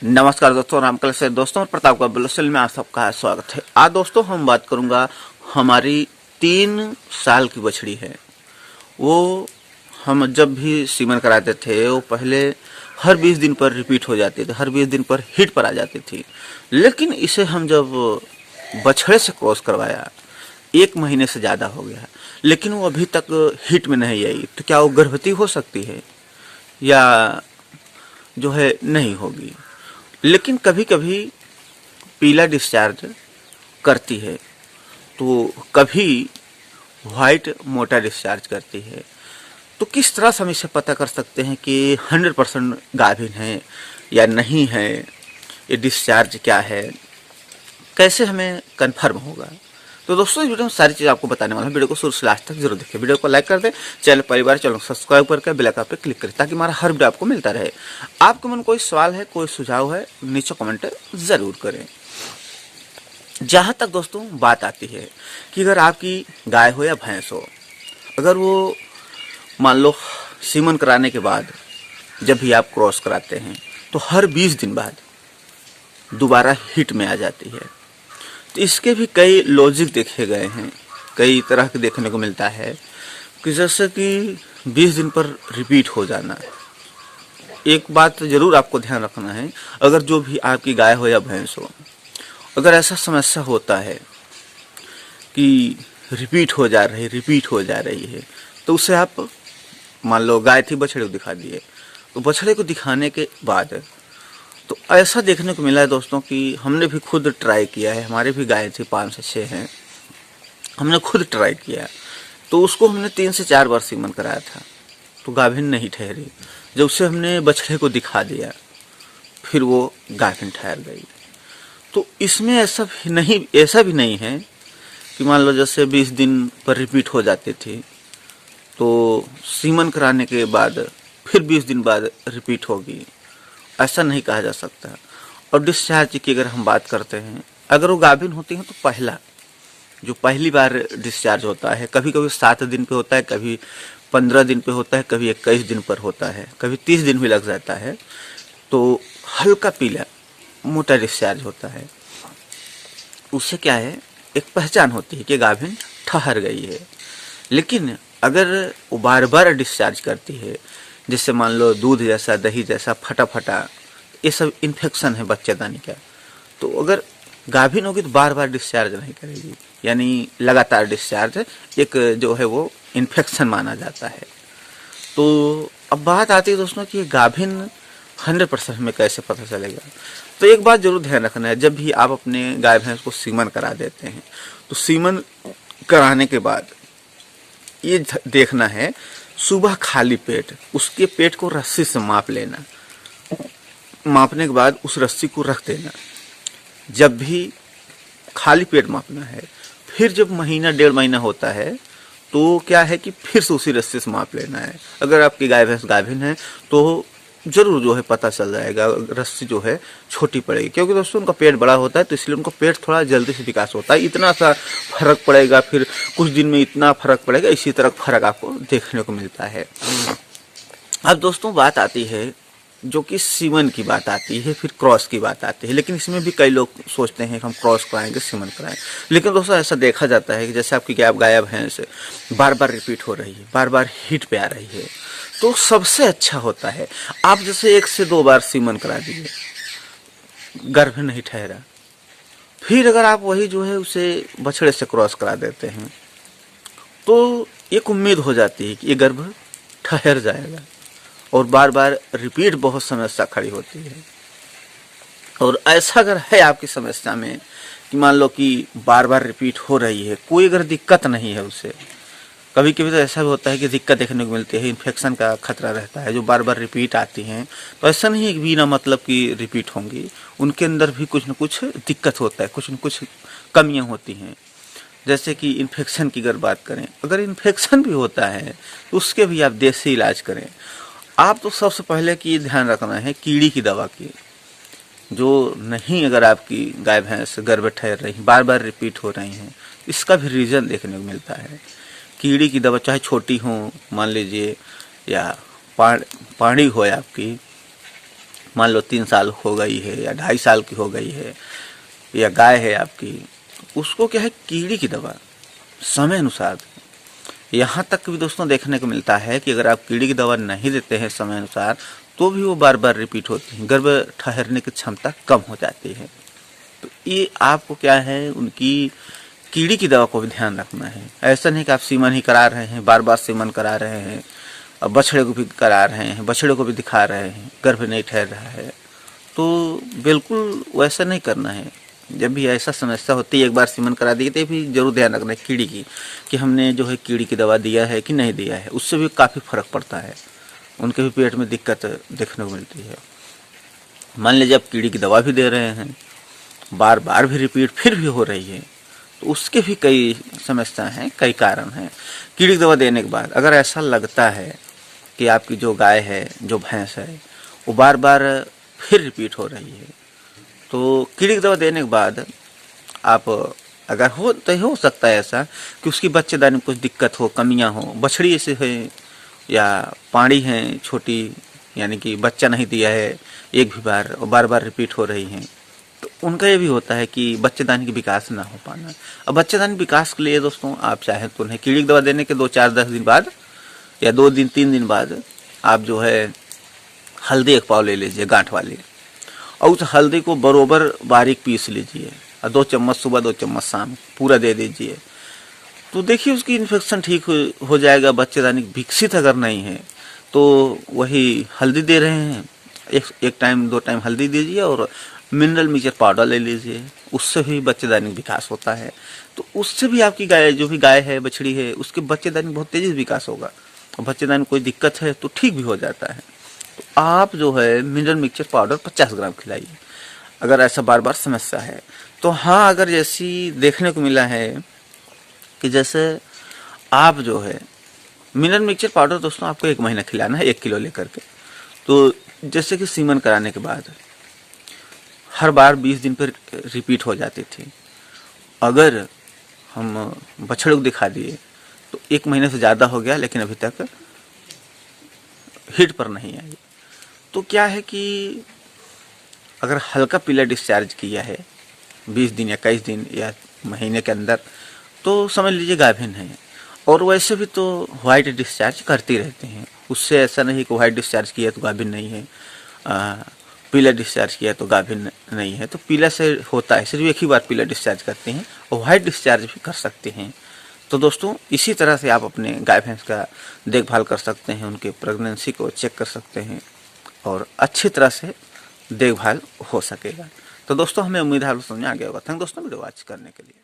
नमस्कार दोस्तों, रामकल से दोस्तों और प्रताप का बुलसिल में आप सबका स्वागत है। आज दोस्तों हम बात करूंगा, हमारी 3 साल की बछड़ी है। वो हम जब भी सीमन कराते थे वो पहले हर 20 दिन पर रिपीट हो जाती थी, हर 20 दिन पर हिट पर आ जाती थी। लेकिन इसे हम जब बछड़े से क्रॉस करवाया, 1 महीने से ज़्यादा हो गया, लेकिन वो अभी तक हिट में नहीं आई। तो क्या वो गर्भवती हो सकती है या जो है नहीं होगी? लेकिन कभी कभी पीला डिस्चार्ज करती है, तो कभी वाइट मोटा डिस्चार्ज करती है। तो किस तरह से हम इसे पता कर सकते हैं कि 100% गाभिन है या नहीं है, ये डिस्चार्ज क्या है, कैसे हमें कंफर्म होगा? तो दोस्तों इस वीडियो में सारी चीज़ आपको बताने वाला हूं। वीडियो को शुरू से लास्ट तक जरूर देखिए। वीडियो को लाइक कर दें, चैनल परिवार चैनल को सब्सक्राइब करके बेल आइकन पे क्लिक करें ताकि हमारा हर वीडियो आपको मिलता रहे। आपके मन कोई सवाल है, कोई सुझाव है, नीचे कमेंट जरूर करें। जहां तक दोस्तों बात आती है कि अगर आपकी गाय हो या भैंस हो, अगर वो मान लो सीमन कराने के बाद जब भी आप क्रॉस कराते हैं तो हर 20 दिन बाद दोबारा हिट में आ जाती है, तो इसके भी कई लॉजिक देखे गए हैं, कई तरह के देखने को मिलता है कि जैसे कि 20 दिन पर रिपीट हो जाना। एक बात जरूर आपको ध्यान रखना है, अगर जो भी आपकी गाय हो या भैंस हो, अगर ऐसा समस्या होता है कि रिपीट हो जा रही है, तो उसे आप मान लो गाय थी, बछड़े को दिखा दिए, तो बछड़े को दिखाने के बाद तो ऐसा देखने को मिला है दोस्तों कि हमने भी खुद ट्राई किया है। हमारे भी गाय थी, 5 से 6 हैं, हमने खुद ट्राई किया, तो उसको हमने 3 से 4 बार सीमन कराया था, तो गाभिन नहीं ठहरी। जब उसे हमने बछड़े को दिखा दिया, फिर वो गाभिन ठहर गई। तो इसमें ऐसा भी नहीं है कि मान लो जैसे 20 दिन पर रिपीट हो जाती थी, तो सीमन कराने के बाद फिर 20 दिन बाद रिपीट होगी, ऐसा नहीं कहा जा सकता। और डिस्चार्ज की अगर हम बात करते हैं, अगर वो गाभिन होती हैं तो पहली बार डिस्चार्ज होता है, कभी कभी 7 दिन पे होता है, कभी 15 दिन पे होता है, कभी 21 दिन पर होता है, कभी 30 दिन भी लग जाता है। तो हल्का पीला मोटा डिस्चार्ज होता है। उससे क्या है, एक पहचान होती है कि गाभिन ठहर गई है। लेकिन अगर वो बार बार डिस्चार्ज करती है, जिससे मान लो दूध जैसा, दही जैसा फटा फटा, ये सब इन्फेक्शन है बच्चेदानी का, तो अगर गाभिन होगी तो बार बार डिस्चार्ज नहीं करेगी, यानी लगातार डिस्चार्ज एक जो है वो इन्फेक्शन माना जाता है। तो अब बात आती है दोस्तों कि गाभिन 100% में कैसे पता चलेगा? तो एक बात जरूर ध्यान रखना है, जब भी आप अपने गाय भैंस को सीमन करा देते हैं, तो सीमन कराने के बाद ये देखना है, सुबह खाली पेट उसके पेट को रस्सी से माप लेना, मापने के बाद उस रस्सी को रख देना। जब भी खाली पेट मापना है, फिर जब महीना 1.5 महीना होता है तो क्या है कि फिर से उसी रस्सी से माप लेना है। अगर आपकी गाय भैंस गाभिन है तो जरूर जो है पता चल जाएगा, रस्सी जो है छोटी पड़ेगी, क्योंकि दोस्तों उनका पेट बड़ा होता है, तो इसलिए उनका पेट थोड़ा जल्दी से विकास होता है। इतना सा फर्क पड़ेगा, फिर कुछ दिन में इतना फर्क पड़ेगा, इसी तरह फर्क आपको देखने को मिलता है। अब दोस्तों बात आती है जो कि सीमन की बात आती है, फिर क्रॉस की बात आती है। लेकिन इसमें भी कई लोग सोचते हैं कि हम क्रॉस कराएंगे, सीमन कराएं। लेकिन दोस्तों ऐसा देखा जाता है कि जैसे आपकी गाय भैंस बार बार रिपीट हो रही है, बार बार हिट पे आ रही है, तो सबसे अच्छा होता है आप जैसे 1 से 2 बार सीमन करा दीजिए, गर्भ नहीं ठहरा, फिर अगर आप वही जो है उसे बछड़े से क्रॉस करा देते हैं, तो एक उम्मीद हो जाती है कि ये गर्भ ठहर जाएगा। और बार बार रिपीट बहुत समस्या खड़ी होती है। और ऐसा अगर है आपकी समस्या में कि मान लो कि बार बार रिपीट हो रही है, कोई अगर दिक्कत नहीं है उसे, कभी कभी तो ऐसा भी होता है कि दिक्कत देखने को मिलती है, इन्फेक्शन का खतरा रहता है, जो बार बार रिपीट आती हैं, तो ऐसा नहीं है कि बिना मतलब की रिपीट होंगी, उनके अंदर भी कुछ न कुछ दिक्कत होता है, कुछ न कुछ कमियां होती हैं। जैसे कि इन्फेक्शन की अगर बात करें, अगर इन्फेक्शन भी होता है तो उसके भी आप देसी इलाज करें। आप तो सबसे पहले कि ध्यान रखना है कीड़ी की दवा की, जो नहीं अगर आपकी गाय भैंस गर्भ ठहर रही, बार बार रिपीट हो रही हैं, इसका भी रीज़न देखने को मिलता है। कीड़ी की दवा चाहे छोटी हो मान लीजिए, या पानी हो आपकी, मान लो 3 साल हो गई है या 2.5 साल की हो गई है, या गाय है आपकी, उसको क्या है कीड़ी की दवा समय अनुसार। यहाँ तक भी दोस्तों देखने को मिलता है कि अगर आप कीड़ी की दवा नहीं देते हैं समय अनुसार तो भी वो बार बार रिपीट होती है, गर्भ ठहरने की क्षमता कम हो जाती है। तो ये आपको क्या है, उनकी कीड़ी की दवा को भी ध्यान रखना है। ऐसा नहीं कि आप सीमन ही करा रहे हैं, बार बार सीमन करा रहे हैं, और बछड़े को भी करा रहे हैं, बछड़े को भी दिखा रहे हैं, गर्भ नहीं ठहर रहा है, तो बिल्कुल वैसा नहीं करना है। जब भी ऐसा समस्या होती है, एक बार सीमन करा दिए तो भी जरूर ध्यान रखना है कीड़ी की, कि हमने जो है कीड़ी की दवा दिया है कि नहीं दिया है। उससे भी काफ़ी फर्क पड़ता है, उनके भी पेट में दिक्कत देखने को मिलती है। मान लीजिए आप कीड़ी की दवा भी दे रहे हैं, बार बार भी रिपीट फिर भी हो रही है, तो उसके भी कई समस्या हैं, कई कारण हैं। कीड़ी की दवा देने के बाद अगर ऐसा लगता है कि आपकी जो गाय है, जो भैंस है, वो बार बार फिर रिपीट हो रही है, तो कीड़ी की दवा देने के बाद आप अगर हो सकता है ऐसा कि उसकी बच्चेदानी में कुछ दिक्कत हो, कमियां हो, बछड़ी ऐसे है या पाड़ी हैं छोटी, यानी कि बच्चा नहीं दिया है एक भी बार और बार बार रिपीट हो रही हैं, तो उनका ये भी होता है कि बच्चेदानी की विकास ना हो पाना। अब बच्चेदानी विकास के लिए दोस्तों आप चाहें तो उन्हें कीड़ी की दवा देने के 2-4-10 दिन बाद या 2 दिन 3 दिन बाद आप जो है हल्दी 1 पाव ले लीजिए गांठ वाली, और उस हल्दी को बरोबर बारीक पीस लीजिए और 2 चम्मच सुबह 2 चम्मच शाम पूरा दे दीजिए। तो देखिए उसकी इन्फेक्शन ठीक हो जाएगा। बच्चेदानी विकसित अगर नहीं है तो वही हल्दी दे रहे हैं, एक टाइम 2 टाइम हल्दी दीजिए और मिनरल मिक्सचर पाउडर ले लीजिए, उससे भी बच्चेदानी विकास होता है। तो उससे भी आपकी गाय, जो भी गाय है, बछड़ी है, उसके बच्चेदानी बहुत तेजी से विकास होगा, और बच्चेदानी कोई दिक्कत है तो ठीक भी हो जाता है। तो आप जो है मिनरल मिक्सचर पाउडर 50 ग्राम खिलाइए अगर ऐसा बार बार समस्या है। तो हाँ, अगर जैसी देखने को मिला है कि जैसे आप जो है मिनरल मिक्सचर पाउडर दोस्तों आपको 1 महीना खिलाना है 1 किलो लेकर के। तो जैसे कि सीमन कराने के बाद हर बार 20 दिन पर रिपीट हो जाती थी, अगर हम बछड़े को दिखा दिए तो 1 महीने से ज़्यादा हो गया लेकिन अभी तक हिट पर नहीं आई। तो क्या है कि अगर हल्का पीला डिस्चार्ज किया है 20 दिन या 21 दिन या महीने के अंदर, तो समझ लीजिए गाभिन है। और वैसे भी तो वाइट डिस्चार्ज करती रहते हैं, उससे ऐसा नहीं कि वाइट डिस्चार्ज किया तो गाभिन नहीं है, पीला डिस्चार्ज किया तो गाभिन नहीं है। तो पीला से होता है, सिर्फ एक ही बार पीला डिस्चार्ज करते हैं, और वाइट डिस्चार्ज भी कर सकते हैं। तो दोस्तों इसी तरह से आप अपने गाय भैंस का देखभाल कर सकते हैं, उनके प्रेगनेंसी को चेक कर सकते हैं और अच्छी तरह से देखभाल हो सकेगा। तो दोस्तों हमें उम्मीद है आपको समझ में आ गया होगा। थैंक दोस्तों वीडियो वॉच करने के लिए।